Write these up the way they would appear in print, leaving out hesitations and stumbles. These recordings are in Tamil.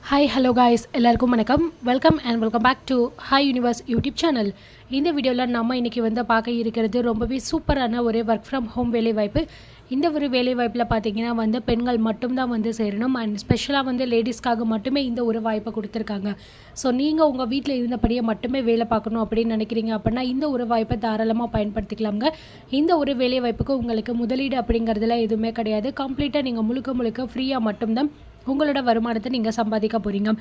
ஹாய் ஹலோ காய்ஸ் எல்லாருக்கும் வணக்கம். Welcome back to hi universe YouTube channel. இந்த வீடியோவில் நம்ம இன்றைக்கி பார்க்க இருக்கிறது ரொம்பவே சூப்பரான ஒரு ஒர்க் ஃப்ரம் ஹோம் வேலைவாய்ப்பு. இந்த ஒரு வேலைவாய்ப்பில் பார்த்தீங்கன்னா பெண்கள் மட்டும்தான் சேரணும். அண்ட் ஸ்பெஷலாக லேடிஸ்க்காக மட்டுமே இந்த ஒரு வாய்ப்பை கொடுத்துருக்காங்க. ஸோ நீங்கள் உங்கள் வீட்டில் இருந்தபடியே மட்டுமே வேலை பார்க்கணும் அப்படின்னு நினைக்கிறீங்க அப்படின்னா இந்த ஒரு வாய்ப்பை தாராளமாக பயன்படுத்திக்கலாங்க. இந்த ஒரு வேலைவாய்ப்புக்கு உங்களுக்கு முதலீடு அப்படிங்கிறதுல எதுவுமே கிடையாது. கம்ப்ளீட்டாக நீங்கள் முழுக்க ஃப்ரீயாக மட்டும்தான் உங்களோட வருமானத்தை நீங்கள் சம்பாதிக்க போகிறீங்க.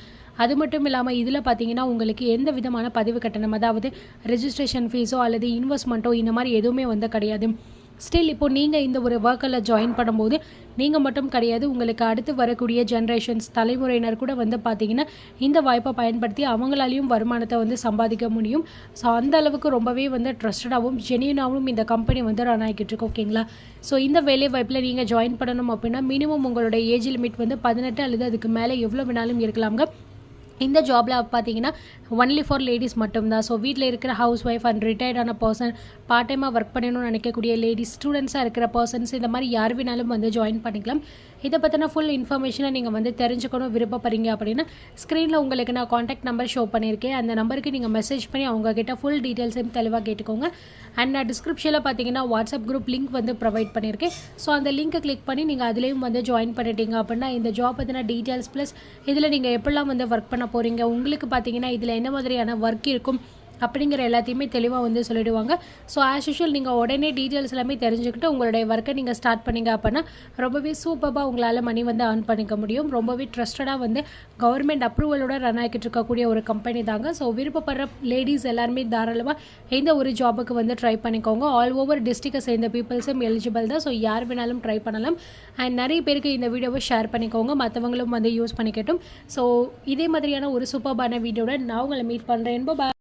அது மட்டும் இல்லாமல் இதில் பார்த்தீங்கன்னா உங்களுக்கு எந்த விதமான பதிவு கட்டணம், அதாவது ரெஜிஸ்ட்ரேஷன் ஃபீஸோ அல்லது இன்வெஸ்ட்மெண்ட்டோ இந்த மாதிரி எதுவுமே கிடையாது. ஸ்டில் இப்போது நீங்கள் இந்த ஒரு ஒர்க்கில் ஜாயின் பண்ணும்போது நீங்கள் மட்டும் கிடையாது, உங்களுக்கு அடுத்து வரக்கூடிய ஜென்ரேஷன்ஸ் தலைமுறையினர் கூட பார்த்தீங்கன்னா இந்த வாய்ப்பை பயன்படுத்தி அவங்களாலையும் வருமானத்தை சம்பாதிக்க முடியும். ஸோ அந்த அளவுக்கு ரொம்பவே ட்ரஸ்டடாகவும் ஜெனியூனாகவும் இந்த கம்பெனி ரன் ஆகிக்கிட்டு இருக்கு. ஓகேங்களா? ஸோ இந்த வேலை வாய்ப்பில் நீங்கள் ஜாயின் பண்ணணும் அப்படின்னா மினிமம் உங்களுடைய ஏஜ் லிமிட் 18 அல்லது அதுக்கு மேலே எவ்வளோ வேணாலும் இருக்கலாங்க. இந்த ஜாபில் பார்த்தீங்கன்னா ஒன்லி ஃபார் லேடிஸ் மட்டும்தான். ஸோ வீட்டில் இருக்கிற ஹவுஸ் ஒய்ஃப் அண்ட் ரிட்டையர்டான பர்சன், பார்ட் டைமாக ஒர்க் பண்ணணும்னு நினைக்கக்கூடிய லேடிஸ், ஸ்டூடெண்ட்ஸாக இருக்கிற பர்சன்ஸ், இந்த மாதிரி யார் வேணாலும் ஜாயின் பண்ணிக்கலாம். இதை பற்றின ஃபுல் இன்ஃபர்மேஷனை நீங்கள் தெரிஞ்சுக்கணும் விருப்பப்படுறீங்க அப்படின்னா ஸ்க்ரீனில் உங்களுக்கு நான் காண்டாக்ட் நம்பர் ஷோ பண்ணியிருக்கேன். அந்த நம்பருக்கு நீங்கள் மெசேஜ் பண்ணி அவங்கக்கிட்ட ஃபுல் டீட்டெயில்ஸையும் தெளிவாக கேட்டுக்கோங்க. அண்ட் நான் டிஸ்கிரிப்ஷனில் பார்த்தீங்கன்னா வாட்ஸ்அப் குரூப் லிங்க் ப்ரொவைட் பண்ணியிருக்கேன். ஸோ அந்த லிங்க்கை கிளிக் பண்ணி நீங்கள் அதுலேயும் ஜாயின் பண்ணிட்டீங்க அப்படின்னா இந்த ஜாப் பற்றின டீட்டெயில்ஸ் ப்ளஸ் இதில் நீங்கள் எப்படிலாம் ஒர்க் பண்ண போகிறீங்க, உங்களுக்கு பார்த்தீங்கன்னா இதில் என்ன மாதிரியான ஒர்க் இருக்கும் அப்படிங்கிற எல்லாத்தையுமே தெளிவாக சொல்லிடுவாங்க. ஸோ ஆஸ் யூஷுவல் நீங்கள் உடனே டீட்டெயில்ஸ் எல்லாமே தெரிஞ்சுக்கிட்டு உங்களுடைய ஒர்க்கை நீங்கள் ஸ்டார்ட் பண்ணிங்க அப்படின்னா ரொம்பவே சூப்பராக உங்களால் மணி ஏர்ன் பண்ணிக்க முடியும். ரொம்பவே ட்ரஸ்டடாக கவர்மெண்ட் அப்ரூவலோட ரன் ஆகிட்டு இருக்கக்கூடிய ஒரு கம்பெனி தாங்க. ஸோ விருப்பப்படுற லேடிஸ் எல்லாருமே தாராளமாக இந்த ஒரு ஜாபுக்கு ட்ரை பண்ணிக்கோங்க. ஆல் ஓவர் டிஸ்ட்ரிக்டை சேர்ந்த பீப்புள்ஸும் எலிஜிபிள் தான். ஸோ யார் வேணாலும் ட்ரை பண்ணலாம். அண்ட் நிறைய பேருக்கு இந்த வீடியோவை ஷேர் பண்ணிக்கோங்க, மற்றவங்களும் யூஸ் பண்ணிக்கட்டும். ஸோ இதே மாதிரியான ஒரு சூப்பர்பான வீடியோட நான் உங்களை மீட் பண்ணுறேன். பாய்.